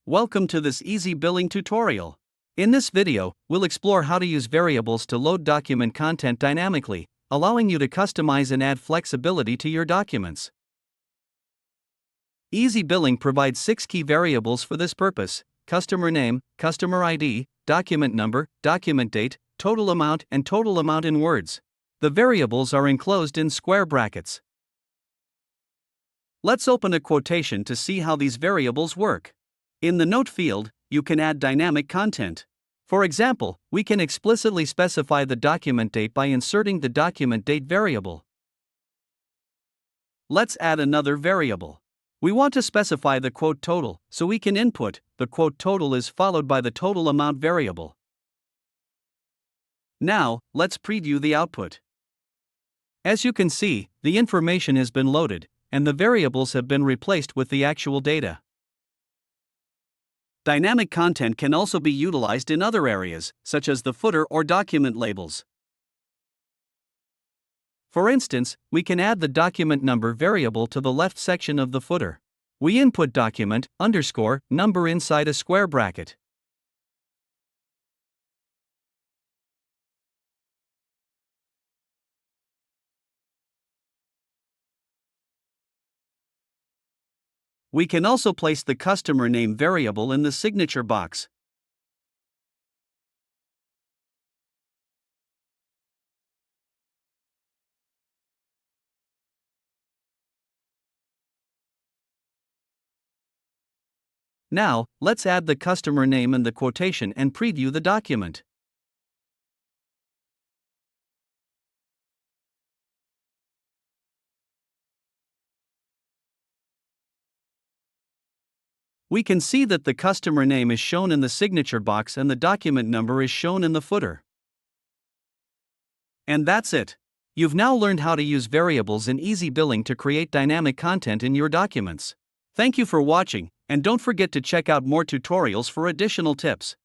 Welcome to this EasyBilling tutorial. In this video, we'll explore how to use variables to load document content dynamically, allowing you to customize and add flexibility to your documents. EasyBilling provides 6 key variables for this purpose: customer name, customer ID, document number, document date, total amount, and total amount in words. The variables are enclosed in square brackets. Let's open a quotation to see how these variables work. In the note field, you can add dynamic content. For example, we can explicitly specify the document date by inserting the document date variable. Let's add another variable. We want to specify the quote total, so we can input the quote total is followed by the total amount variable. Now, let's preview the output. As you can see, the information has been loaded, and the variables have been replaced with the actual data. Dynamic content can also be utilized in other areas, such as the footer or document labels. For instance, we can add the document number variable to the left section of the footer. We input document _number inside a square bracket. We can also place the customer name variable in the signature box. Now, let's add the customer name in the quotation and preview the document. We can see that the customer name is shown in the signature box and the document number is shown in the footer. And that's it. You've now learned how to use variables in EasyBilling to create dynamic content in your documents. Thank you for watching, and don't forget to check out more tutorials for additional tips.